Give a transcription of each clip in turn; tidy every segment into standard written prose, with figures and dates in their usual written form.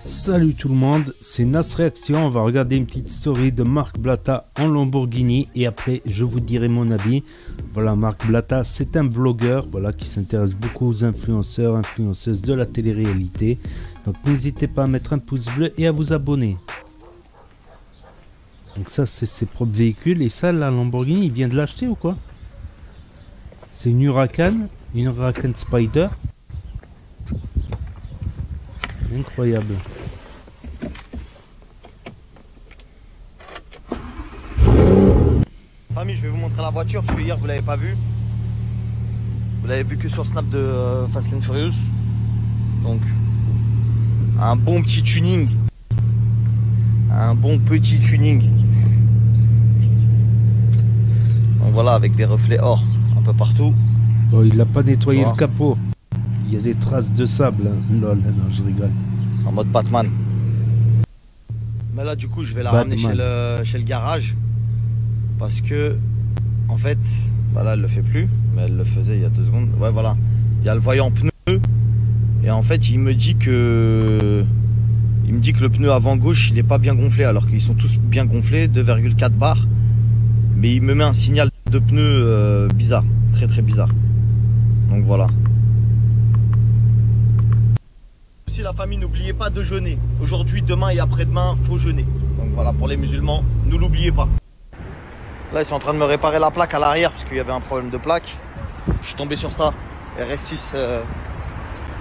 Salut tout le monde, c'est Nas Réaction. On va regarder une petite story de Marc Blatta en Lamborghini et après je vous dirai mon avis. Voilà, Marc Blatta, c'est un blogueur, voilà, qui s'intéresse beaucoup aux influenceurs, influenceuses de la télé-réalité. Donc n'hésitez pas à mettre un pouce bleu et à vous abonner. Donc ça c'est ses propres véhicules et ça la Lamborghini il vient de l'acheter ou quoi? C'est une Huracan Spider. Incroyable. Famille, je vais vous montrer la voiture parce que hier vous l'avez pas vue. Vous l'avez vu que sur Snap de Fast and Furious. Donc un bon petit tuning. Un bon petit tuning. Donc voilà, avec des reflets or un peu partout. Bon, il n'a pas nettoyé le capot. Il y a des traces de sable. Lol, non, je rigole. En mode Batman. Mais là, du coup, je vais la ramener chez le garage. Parce que, en fait, bah là, elle le fait plus. Mais elle le faisait il y a 2 secondes. Ouais, voilà. Il y a le voyant pneu. Et en fait, il me dit que le pneu avant gauche, il n'est pas bien gonflé. Alors qu'ils sont tous bien gonflés, 2,4 bar. Mais il me met un signal de pneu bizarre. Très, très bizarre. Donc voilà. Si la famille, n'oubliez pas de jeûner. Aujourd'hui, demain et après-demain, faut jeûner. Donc voilà, pour les musulmans, ne l'oubliez pas. Là, ils sont en train de me réparer la plaque à l'arrière parce qu'il y avait un problème de plaque. Je suis tombé sur ça. RS6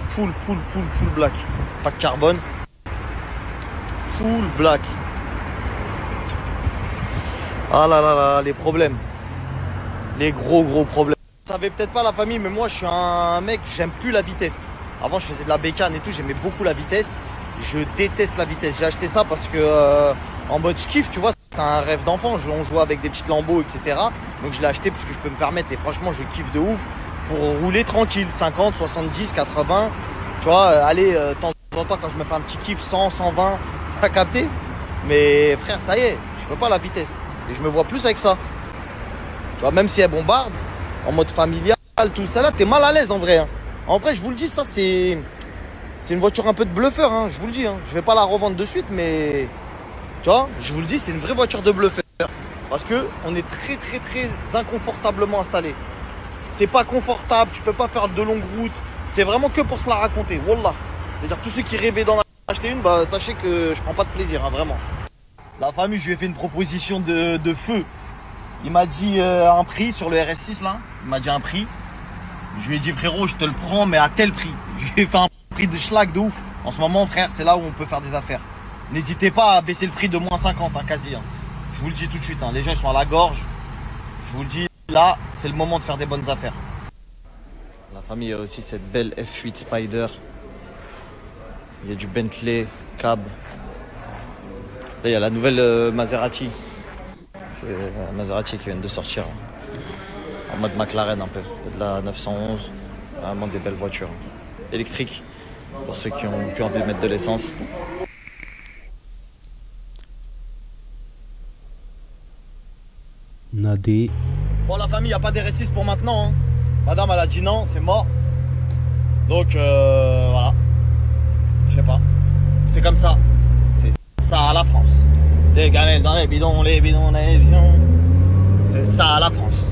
full black. Plaque carbone. Full black. Ah là là là, les problèmes. Les gros problèmes. Vous savez peut-être pas la famille, mais moi, je suis un mec, j'aime plus la vitesse. Avant, je faisais de la bécane et tout, j'aimais beaucoup la vitesse. Je déteste la vitesse. J'ai acheté ça parce que, en mode je kiffe, tu vois, c'est un rêve d'enfant. On joue avec des petites Lambo, etc. Donc, je l'ai acheté parce que je peux me permettre. Et franchement, je kiffe de ouf pour rouler tranquille. 50, 70, 80. Tu vois, aller de temps en temps, quand je me fais un petit kiff, 100, 120, t'as capté. Mais frère, ça y est, je peux pas la vitesse. Et je me vois plus avec ça. Tu vois, même si elle bombarde, en mode familial, tout ça là, t'es mal à l'aise en vrai. Hein. En vrai, je vous le dis, ça c'est une voiture un peu de bluffeur, hein, je vous le dis. Hein. Je vais pas la revendre de suite, mais tu vois, je vous le dis, c'est une vraie voiture de bluffeur. Parce que on est très inconfortablement installé. C'est pas confortable, tu peux pas faire de longues routes. C'est vraiment que pour se la raconter, wallah. C'est-à-dire tous ceux qui rêvaient d'en acheter une, bah sachez que je prends pas de plaisir, hein, vraiment. La famille, je lui ai fait une proposition de feu. Il m'a dit un prix sur le RS6 là. Il m'a dit un prix. Je lui ai dit frérot, je te le prends mais à tel prix. Je lui ai fait un prix de schlag de ouf. En ce moment frère, c'est là où on peut faire des affaires. N'hésitez pas à baisser le prix de moins 50 hein, quasi. Hein. Je vous le dis tout de suite, hein. Les gens ils sont à la gorge. Je vous le dis, là c'est le moment de faire des bonnes affaires. La famille a aussi cette belle F8 Spider. Il y a du Bentley, cab. Là il y a la nouvelle Maserati. C'est Maserati qui vient de sortir. En mode McLaren un peu, de la 911, vraiment des belles voitures. Électriques, pour ceux qui ont plus envie de mettre de l'essence. Nadé. Bon la famille, il n'y a pas d'RS6 pour maintenant. Hein. Madame elle a dit non, c'est mort. Donc voilà. Je sais pas. C'est comme ça. C'est ça à la France. Les gamelles dans les bidons, les bidons dans les bidons. C'est ça à la France.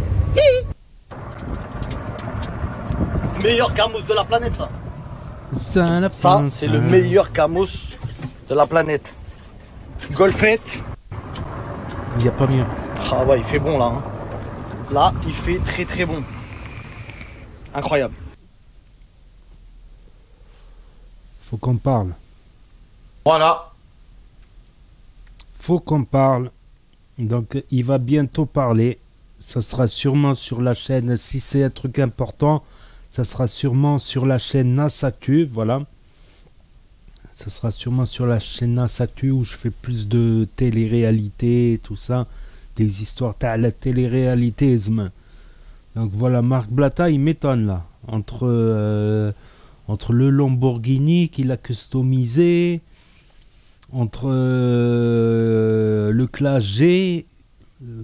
Meilleur Camos de la planète, ça. Ça, c'est le meilleur Camos de la planète. Golfette. Il n'y a pas mieux. Ah ouais, il fait bon là. Hein. Là, il fait très bon. Incroyable. Faut qu'on parle. Voilà. Faut qu'on parle. Donc, il va bientôt parler. Ça sera sûrement sur la chaîne, si c'est un truc important, ça sera sûrement sur la chaîne Nas Actu, voilà. Ça sera sûrement sur la chaîne Nas Actu où je fais plus de télé-réalité, tout ça, des histoires à la télé-réalitéisme. Donc voilà, Marc Blatta, il m'étonne là, entre le Lamborghini qu'il a customisé, entre le Clash G,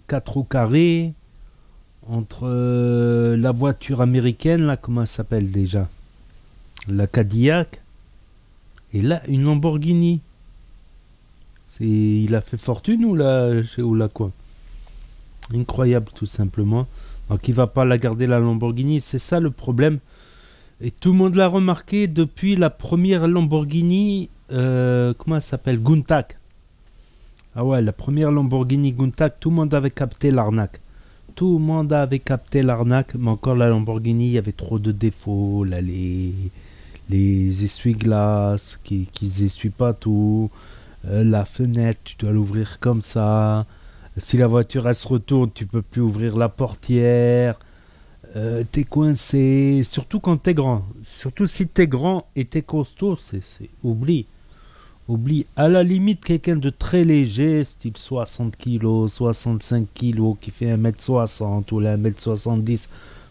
4 au carré, entre la voiture américaine, là, comment elle s'appelle déjà? La Cadillac. Et là, une Lamborghini. Il a fait fortune ou là quoi? Incroyable tout simplement. Donc il va pas la garder la Lamborghini, c'est ça le problème. Et tout le monde l'a remarqué depuis la première Lamborghini, comment elle s'appelle? Countach. Ah ouais, la première Lamborghini Countach, tout le monde avait capté l'arnaque. Tout le monde avait capté l'arnaque, mais encore la Lamborghini, il y avait trop de défauts. Là, les essuie-glaces qui essuient pas tout. La fenêtre, tu dois l'ouvrir comme ça. Si la voiture elle se retourne, tu peux plus ouvrir la portière. T'es coincé, surtout quand t'es grand. Surtout si t'es grand et t'es costaud, oublie. Oublie. À la limite, quelqu'un de très léger, style 60 kg, 65 kg, qui fait 1m60 ou 1m70,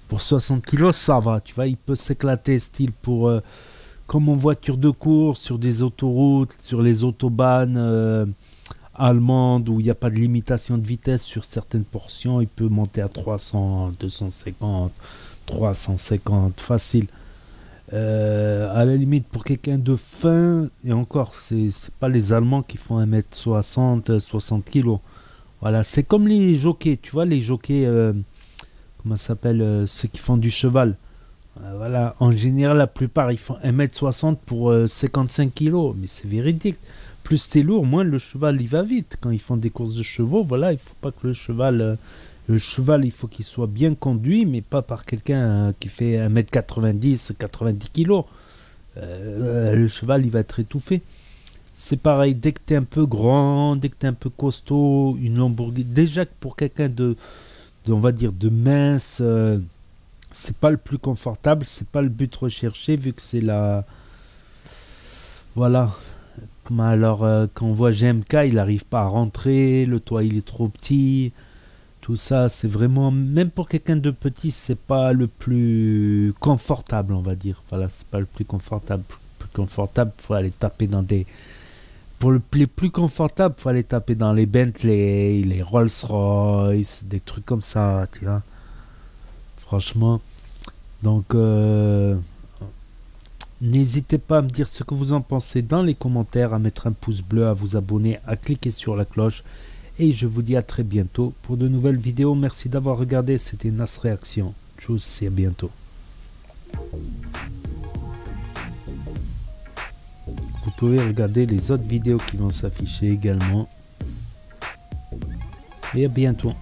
pour 60 kg, ça va. Tu vois, il peut s'éclater, style pour... comme en voiture de course, sur des autoroutes, sur les autobahns allemandes, où il n'y a pas de limitation de vitesse sur certaines portions, il peut monter à 300, 250, 350, facile. À la limite, pour quelqu'un de fin, et encore, c'est pas les Allemands qui font 1m60, 60 kg. Voilà, c'est comme les jockeys, tu vois, les jockeys, comment ça s'appelle, ceux qui font du cheval. Voilà, en général, la plupart, ils font 1m60 pour 55 kg, mais c'est véridique. Plus t'es lourd, moins le cheval, il va vite. Quand ils font des courses de chevaux, voilà, il faut pas que le cheval, il faut qu'il soit bien conduit, mais pas par quelqu'un qui fait 1m90, 90 kg. Le cheval, il va être étouffé. C'est pareil, dès que tu es un peu grand, dès que tu es un peu costaud, une Lamborghini, déjà que pour quelqu'un on va dire, de mince, c'est pas le plus confortable, c'est pas le but recherché, vu que c'est la... Voilà. Alors, quand on voit GMK, il n'arrive pas à rentrer, le toit, il est trop petit... Tout ça, c'est vraiment, même pour quelqu'un de petit, c'est pas le plus confortable, on va dire. Voilà, c'est pas le plus confortable. Plus confortable, faut aller taper dans des... Pour les plus confortables, faut aller taper dans les Bentley, les Rolls-Royce, des trucs comme ça, tu vois. Franchement. Donc, n'hésitez pas à me dire ce que vous en pensez dans les commentaires, à mettre un pouce bleu, à vous abonner, à cliquer sur la cloche. Et je vous dis à très bientôt pour de nouvelles vidéos. Merci d'avoir regardé. C'était Nas Réaction. Tchuss et à bientôt. Vous pouvez regarder les autres vidéos qui vont s'afficher également. Et à bientôt.